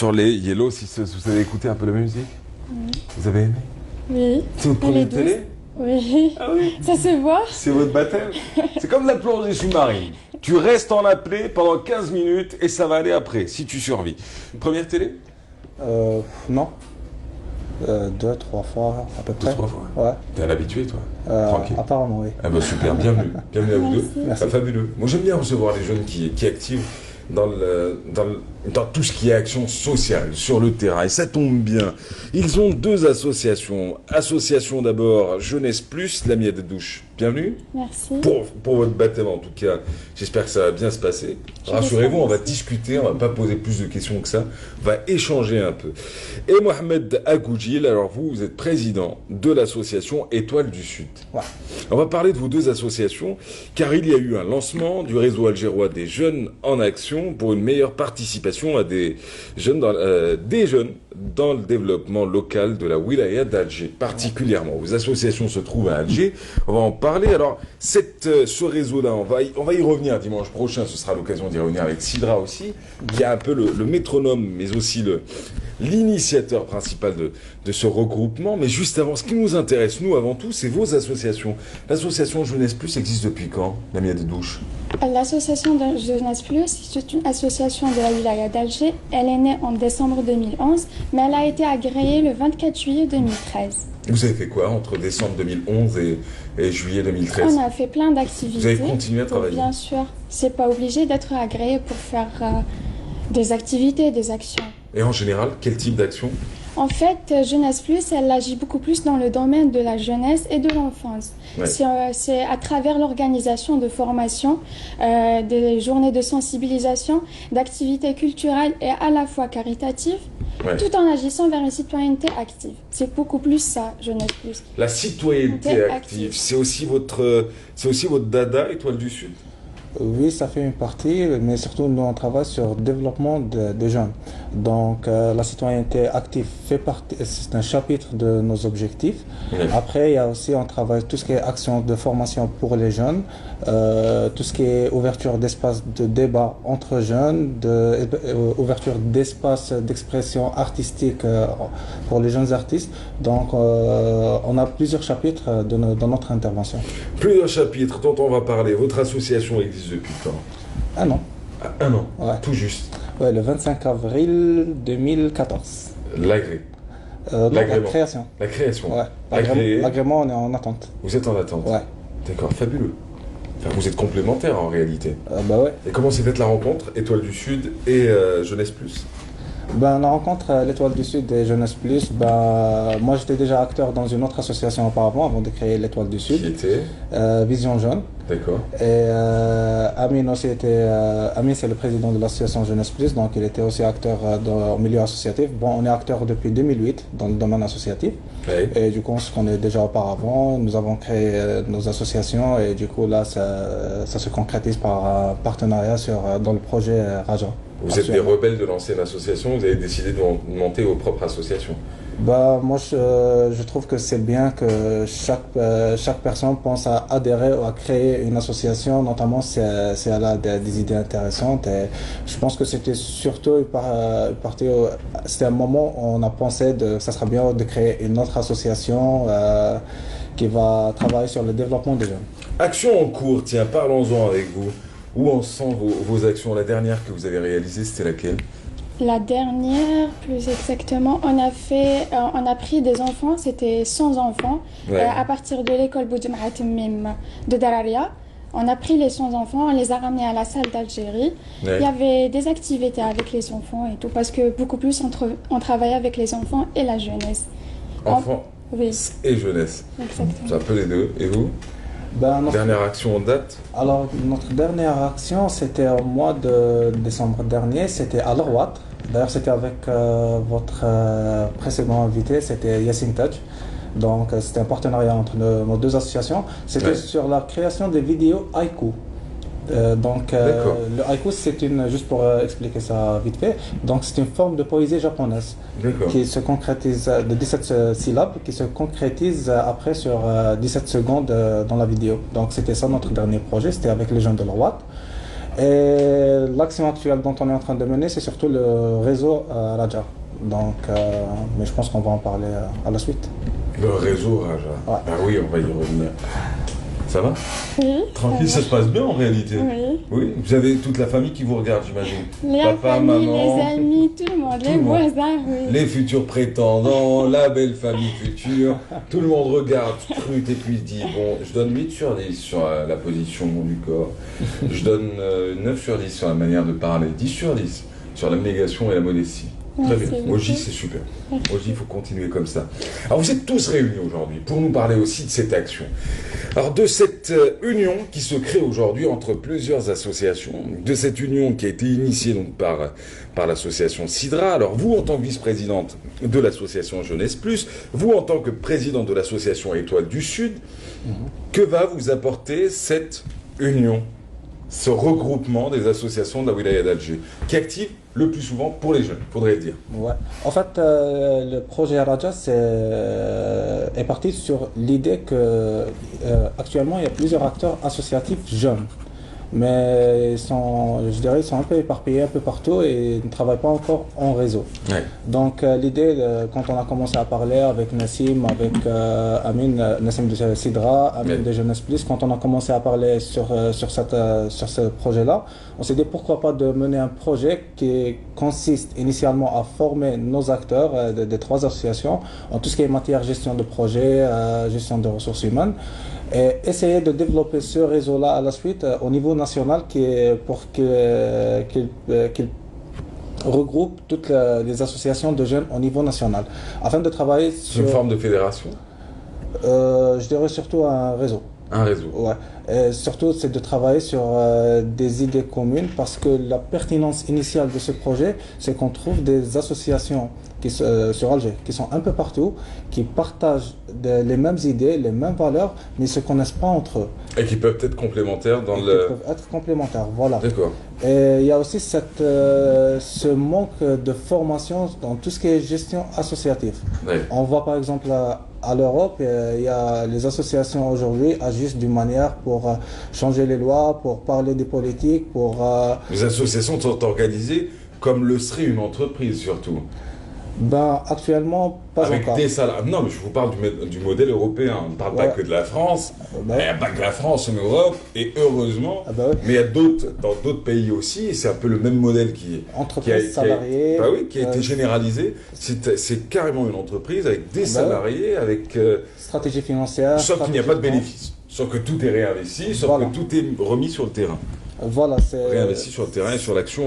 sur les Yellow, si vous avez écouté un peu la musique. Vous avez aimé? Oui. C'est votre première télé? Oui. Ah oui. Ça se voit? C'est votre baptême? C'est comme la plongée sous-marine. Tu restes en apnée pendant 15 minutes et ça va aller après, si tu survis. Première télé? Non. 2, 3 fois à peu près. 2, 3 fois? Ouais. T'es un habitué, toi? Tranquille. Apparemment, oui. Ah bah super, bienvenue. Bienvenue à vous deux. Merci. Ah, fabuleux. Moi j'aime bien recevoir les jeunes qui activent dans tout ce qui est action sociale sur le terrain. Et ça tombe bien. Ils ont 2 associations. Association d'abord Jeunesse Plus, la Miette de Douche. Bienvenue. Merci. Pour votre baptême en tout cas. J'espère que ça va bien se passer. Rassurez-vous, on va discuter, on va pas poser plus de questions que ça. On va échanger un peu. Et Mohamed Agoudjil, alors vous êtes président de l'association Étoile du Sud. Ouais. On va parler de vos 2 associations, car il y a eu un lancement du réseau algérois des jeunes en action pour une meilleure participation à des jeunes dans le développement local de la wilaya d'Alger, particulièrement. Vos associations se trouvent à Alger. On va en parler. Alors, ce réseau-là, on va y revenir dimanche prochain. Ce sera l'occasion d'y revenir avec Sidra aussi, qui est un peu le métronome, mais aussi l'initiateur principal de ce regroupement. Mais juste avant, ce qui nous intéresse, nous, avant tout, c'est vos associations. L'association Jeunesse Plus existe depuis quand, la Miette de Douche? L'association de Jeunesse Plus, c'est une association de la wilaya d'Alger. Elle est née en décembre 2011, mais elle a été agréée le 24 juillet 2013. Vous avez fait quoi entre décembre 2011 et juillet 2013? On a fait plein d'activités. Vous avez continué à travailler? Bien sûr. C'est pas obligé d'être agréé pour faire des activités, des actions. Et en général, quel type d'action? En fait, Jeunesse Plus, elle agit beaucoup plus dans le domaine de la jeunesse et de l'enfance. Ouais. C'est à travers l'organisation de formations, des journées de sensibilisation, d'activités culturelles et à la fois caritatives, Ouais. tout en agissant vers une citoyenneté active. C'est beaucoup plus ça, Jeunesse Plus. La citoyenneté active, c'est aussi votre dada, Étoile du Sud? Oui, ça fait une partie, mais surtout nous on travaille sur le développement des jeunes. Donc la citoyenneté active fait partie, c'est un chapitre de nos objectifs. Oui. Après, il y a aussi, on travaille tout ce qui est action de formation pour les jeunes, tout ce qui est ouverture d'espace de débat entre jeunes, ouverture d'espace d'expression artistique pour les jeunes artistes. Donc on a plusieurs chapitres dans notre intervention. Plusieurs chapitres dont on va parler. Votre association existe depuis quand? Un an. Ah, 1 an, Ouais. tout juste. Ouais, le 25 avril 2014. L'agré. La L'agrément. création. La création. Ouais. Agréé. L'agrément, on est en attente. Vous êtes en attente. Ouais. D'accord, fabuleux. Enfin, vous êtes complémentaires en réalité. Bah ouais. Et comment s'est faite la rencontre Étoile du Sud et Jeunesse Plus? Ben, la rencontre l'Étoile du Sud et Jeunesse Plus, ben, moi j'étais déjà acteur dans une autre association auparavant, avant de créer l'Étoile du Qui Sud, était? Vision Jeune. D'accord. Et Amine aussi était, Amine c'est le président de l'association Jeunesse Plus, donc il était aussi acteur au milieu associatif. Bon, on est acteur depuis 2008 dans le domaine associatif. Ouais. Et du coup, on se connaît déjà auparavant, nous avons créé nos associations et du coup là, ça se concrétise par un partenariat dans le projet Raja. Vous êtes des rebelles de l'ancienne association, vous avez décidé de monter vos propres associations. Bah, moi, je trouve que c'est bien que chaque personne pense à adhérer ou à créer une association, notamment si elle a des idées intéressantes. Et je pense que c'était surtout c'était un moment où on a pensé que ça serait bien de créer une autre association qui va travailler sur le développement des jeunes. Action en cours, tiens, parlons-en avec vous. Où en sont vos actions? La dernière que vous avez réalisée, c'était laquelle? La dernière, plus exactement, on a pris des enfants, c'était 100 enfants, Ouais. à partir de l'école Boudjemaat Mim de Dararia. On a pris les 100 enfants, on les a ramenés à la salle d'Algérie. Ouais. Il y avait des activités avec les enfants et tout, parce que beaucoup plus on travaille avec les enfants et la jeunesse. Enfants Oui, et jeunesse. exactement. C'est un peu les deux. Et vous? Ben, Dernière action en date? Alors, notre dernière action, c'était au mois de décembre dernier, c'était à Lorwat. D'ailleurs, c'était avec votre précédent invité, c'était Yassine Taj. Donc, c'était un partenariat entre nos 2 associations. C'était Ouais. sur la création des vidéos haïku. D'accord. Le haïku, juste pour expliquer ça vite fait, donc c'est une forme de poésie japonaise D'accord. qui se concrétise de 17 syllabes, qui se concrétise après sur 17 secondes dans la vidéo. Donc c'était ça notre dernier projet, c'était avec les jeunes de l'Ouad. Et l'action actuelle dont on est en train de mener, c'est surtout le réseau Raja. Donc, mais je pense qu'on va en parler à la suite. Le réseau Raja. Ouais. Ah oui, on va y revenir. Ça va? Oui. Tranquille, ça se passe bien en réalité. Oui. Oui, vous avez toute la famille qui vous regarde, j'imagine. La Papa, famille, maman, les amis, tout le monde, les le monde. voisins, oui. les futurs prétendants, la belle famille future. Tout le monde regarde, scrute et puis se dit, bon, je donne 8 sur 10 sur la position du corps. Je donne 9 sur 10 sur la manière de parler, 10 sur 10 sur l'abnégation et la modestie. Très Merci bien. beaucoup. Oji, c'est super. Oji, il faut continuer comme ça. Alors, vous êtes tous réunis aujourd'hui pour nous parler aussi de cette action. Alors, de cette union qui se crée aujourd'hui entre plusieurs associations, de cette union qui a été initiée donc par l'association Sidra. Alors, vous, en tant que vice-présidente de l'association Jeunesse Plus, vous, en tant que présidente de l'association Étoile du Sud, que va vous apporter cette union, ce regroupement des associations de la wilaya d'Alger, qui active le plus souvent pour les jeunes, faudrait le dire. Ouais. En fait, le projet Raja est parti sur l'idée que actuellement il y a plusieurs acteurs associatifs jeunes, mais je dirais, ils sont un peu éparpillés un peu partout et ne travaillent pas encore en réseau. Ouais. Donc l'idée, quand on a commencé à parler avec Nassim, avec Amin, Nassim de Sidra, Amin Ouais. de Jeunesse Plus, quand on a commencé à parler sur ce projet-là, on s'est dit pourquoi pas de mener un projet qui consiste initialement à former nos acteurs des trois associations en tout ce qui est matière gestion de projet, gestion de ressources humaines, et essayer de développer ce réseau-là à la suite au niveau national pour qu'il regroupe toutes les associations de jeunes au niveau national, afin de travailler C'est sur, une forme de fédération, je dirais surtout un réseau. un réseau. Ouais. Et surtout, c'est de travailler sur des idées communes, parce que la pertinence initiale de ce projet, c'est qu'on trouve des associations sur Alger, qui sont un peu partout, qui partagent les mêmes idées, les mêmes valeurs, mais ils ne se connaissent pas entre eux. Et qui peuvent être complémentaires dans Qui le... peuvent être complémentaires, voilà. D'accord. Et il y a aussi ce manque de formation dans tout ce qui est gestion associative. Ouais. On voit par exemple à l'Europe, il y a les associations aujourd'hui agissent d'une manière pour changer les lois, pour parler des politiques, pour... Les associations sont organisées comme le serait une entreprise surtout. Actuellement, pas Avec encore. des salariés. Non, mais je vous parle du modèle européen. On ne parle pas Ouais. que de la France. Bah, Il n'y a pas que la France en Europe, et heureusement. Ah bah oui. Mais il y a dans d'autres pays aussi, et c'est un peu le même modèle qui Entreprise, salariés. bah oui, qui a été généralisé. C'est carrément une entreprise avec des Bah salariés, avec Stratégie financière. sauf qu'il n'y a pas de stratégie bénéfices, sauf que tout est réinvesti, sauf Voilà. que tout est remis sur le terrain, Voilà, c'est... réinvesti sur le terrain et sur l'action,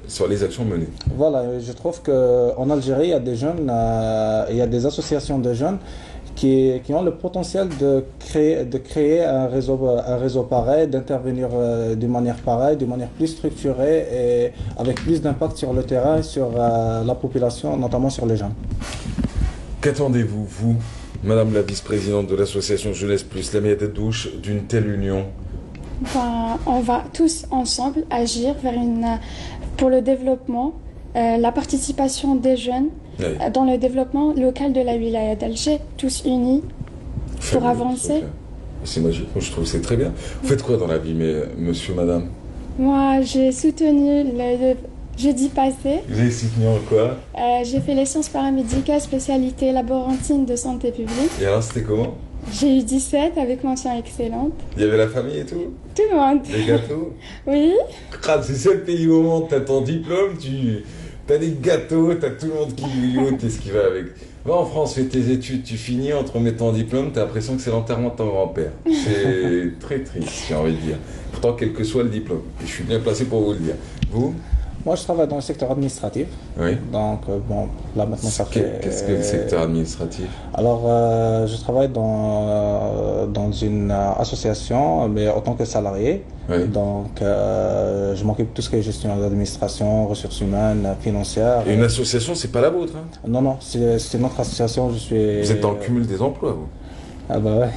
sur les actions menées. Voilà, je trouve qu'en Algérie, il y a des jeunes, il y a des associations de jeunes qui ont le potentiel de créer un réseau pareil, d'intervenir d'une manière pareille, d'une manière plus structurée et avec plus d'impact sur le terrain et sur la population, notamment sur les jeunes. Qu'attendez-vous, vous, Madame la vice-présidente de l'association Jeunesse Plus, la meilleure douche d'une telle union? On va tous ensemble agir pour le développement, la participation des jeunes Ouais. dans le développement local de la wilaya d'Alger, tous unis pour avancer. C'est magique, moi je trouve que c'est très bien. Vous faites quoi dans la vie, monsieur, madame? Moi, j'ai soutenu le jeudi passé. Vous avez soutenu en quoi? J'ai fait les sciences paramédicales, spécialité laborantine de santé publique. Et alors c'était comment? J'ai eu 17 avec mention excellente. Il y avait la famille et tout? Tout le monde. Des gâteaux? Oui. Ah, c'est ça le pays au moment où t'as ton diplôme, t'as des gâteaux, t'as tout le monde qui bouillotte et ce qui va avec. Va en France, fais tes études, tu finis, on te remet ton diplôme, t'as l'impression que c'est l'enterrement de ton grand-père. C'est très triste, j'ai envie de dire. Pourtant, quel que soit le diplôme. Et je suis bien placé pour vous le dire. Vous? Moi, je travaille dans le secteur administratif. Oui. Donc, là maintenant, ça fait... Qu'est-ce que le secteur administratif? Alors, je travaille dans une association, mais en tant que salarié. Oui. Donc, je m'occupe de tout ce qui est gestion de l'administration, ressources humaines, financières. Et une association, c'est pas la vôtre, hein? Non, non, c'est notre association. Je suis... Vous êtes dans le cumul des emplois, vous? Ah bah ouais.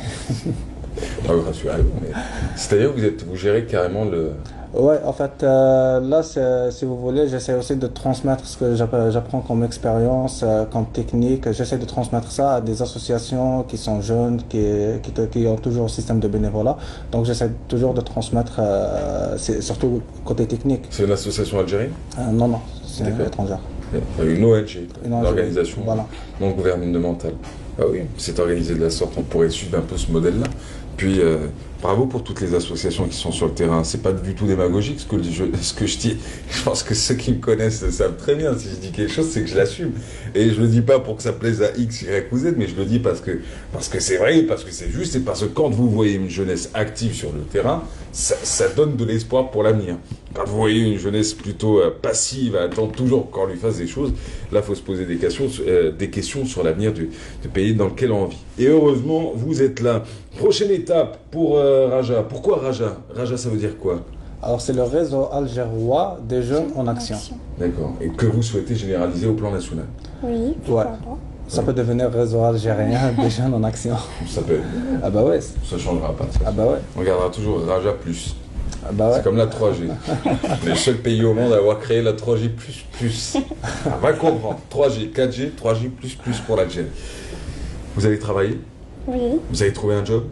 Ah oui, rassurez-vous, mais... C'est-à-dire que vous gérez carrément le... Ouais, en fait, là, si vous voulez, j'essaie aussi de transmettre ce que j'apprends comme expérience, comme technique. J'essaie de transmettre ça à des associations qui sont jeunes, qui ont toujours un système de bénévolat. Donc, j'essaie toujours de transmettre, surtout côté technique. C'est une association algérienne? Non, non, c'est D'accord. étrangère. Une ONG, Une une ONG, organisation voilà. non gouvernementale. Ah oui, c'est organisé de la sorte, on pourrait suivre un peu ce modèle-là. Puis, bravo pour toutes les associations qui sont sur le terrain. C'est pas du tout démagogique ce que je dis. Je pense que ceux qui me connaissent le savent très bien. Si je dis quelque chose, c'est que je l'assume. Et je le dis pas pour que ça plaise à X, Y ou Z, mais je le dis parce que c'est vrai, parce que c'est juste, et parce que quand vous voyez une jeunesse active sur le terrain, ça donne de l'espoir pour l'avenir. Quand vous voyez une jeunesse plutôt passive, à attendre toujours qu'on lui fasse des choses, là, il faut se poser des questions sur l'avenir du pays dans lequel on vit. Et heureusement, vous êtes là. Prochaine étape pour Raja. Pourquoi Raja? Raja, ça veut dire quoi? Alors, c'est le réseau algérois des jeunes en action. D'accord. Et que vous souhaitez généraliser au plan national? Oui, pourquoi Ouais. pas. Ça peut devenir réseau algérien des jeunes en action. Ça peut. Ah bah ouais. Ça changera pas. Ah bah ouais. On gardera toujours Raja plus. Ah bah ouais. C'est comme la 3G. Le seul pays au monde à avoir créé la 3G++. On va comprendre. 3G, 4G, 3G++ pour l'Algérie. Vous allez travailler? Oui. Vous avez trouvé un job?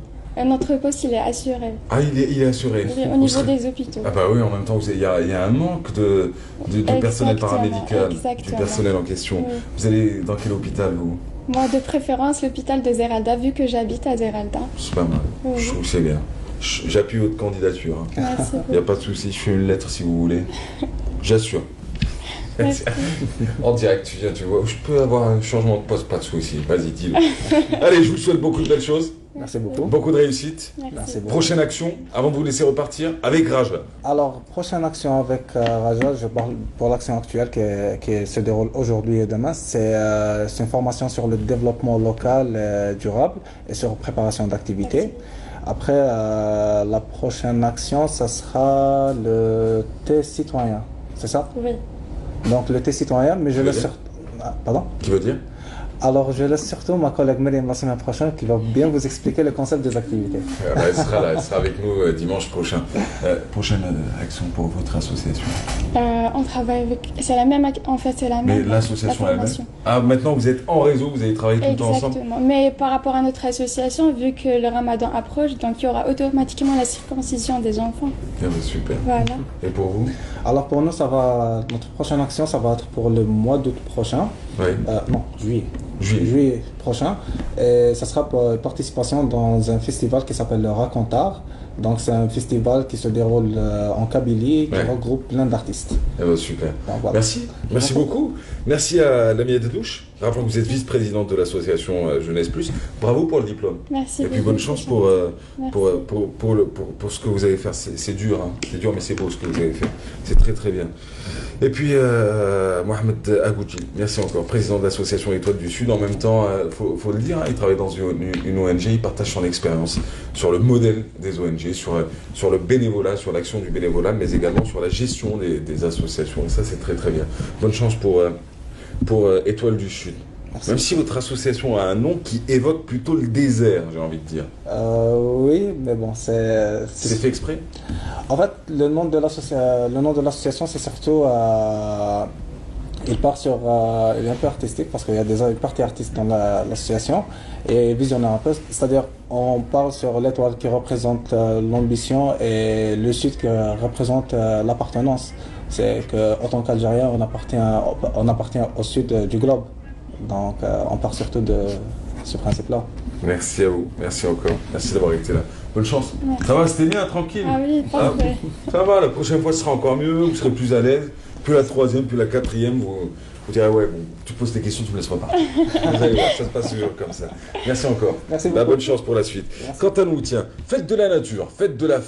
Notre poste, il est assuré. Ah, il est assuré. Oui, au Vous niveau serez- des hôpitaux. Ah bah oui, en même temps, il y a un manque de personnel Exactement, paramédical, du exactement. personnel en question. Oui. Vous allez dans quel hôpital, vous? Moi, de préférence, l'hôpital de Zeralda, vu que j'habite à Zeralda. C'est pas mal. Oui. Je trouve que c'est bien. J'appuie votre candidature. Hein. Merci Il n'y a beaucoup. pas de souci, je fais une lettre si vous voulez. J'assure. Merci. En direct, tu viens, tu vois. Je peux avoir un changement de poste, pas de souci. Vas-y, dis-le. Allez, je vous souhaite beaucoup de belles choses, Merci beaucoup. beaucoup de réussite. Merci beaucoup. Prochaine action, avant de vous laisser repartir, avec Raja. Alors, prochaine action avec Raja, je parle pour l'action actuelle qui se déroule aujourd'hui et demain. C'est une formation sur le développement local durable et sur préparation d'activités. Après, la prochaine action, ça sera le thé citoyen. C'est ça? Oui. Donc, le thé citoyen, mais je Tu veux laisse dire? Pardon? Qui veut dire? Alors, je laisse surtout ma collègue Myriam la semaine prochaine qui va bien vous expliquer le concept des activités. Elle sera là, elle sera avec nous dimanche prochain. Prochaine action pour votre association. On travaille avec. C'est la même. En fait, c'est la Mais même. l'association la elle-même. formation. Ah, maintenant vous êtes en réseau, vous allez travailler tout le temps ensemble. Exactement. Mais par rapport à notre association, vu que le ramadan approche, donc il y aura automatiquement la circoncision des enfants. Ah, bah, super. Voilà. Et pour vous? Alors, pour nous, notre prochaine action, ça va être pour le mois d'août prochain. Oui. Non, juillet. Juillet. Prochain. Et ça sera pour participation dans un festival qui s'appelle le Racontar. Donc, c'est un festival qui se déroule en Kabylie, qui Ouais. regroupe plein d'artistes. Eh ben, super. Donc, voilà. Merci. Merci beaucoup. Merci à Lamia Dedouche. Rappelons que vous êtes vice-présidente de l'association Jeunesse Plus. Bravo pour le diplôme. Merci. Et puis beaucoup. bonne chance Merci. pour ce que vous allez faire. C'est dur, hein. C'est dur, mais c'est beau ce que vous avez fait. C'est très très bien. Et puis Mohamed Agouji, merci encore, président de l'association Étoile du Sud. En même temps, faut le dire, hein, il travaille dans une ONG, il partage son expérience sur le modèle des ONG, sur le bénévolat, sur l'action du bénévolat, mais également sur la gestion des associations. Et ça, c'est très très bien. Bonne chance pour Étoile du Sud. Merci. Même si votre association a un nom qui évoque plutôt le désert, j'ai envie de dire. Oui, mais bon, c'est C'est fait exprès? En fait, le nom de l'association, c'est surtout, il part sur, il est un peu artistique parce qu'il y a déjà une partie artiste dans l'association et visionnaire un peu. C'est-à-dire, on parle sur l'étoile qui représente l'ambition et le sud qui représente l'appartenance. C'est qu'en tant qu'Algérien, on appartient au sud du globe. Donc, on part surtout de ce principe-là. Merci à vous, merci encore, merci d'avoir été là. Bonne chance. Merci. Ça va, c'était bien, tranquille. Ah oui, parfait. Ça va, la prochaine fois ce sera encore mieux, vous serez plus à l'aise. Puis la troisième, puis la quatrième, vous direz ouais, bon, tu poses tes questions, tu me laisses repartir. Vous allez voir, ça se passe toujours comme ça. Merci encore. Merci beaucoup. Bonne chance pour la suite. Merci. Quant à nous, tiens, faites de la nature, faites de la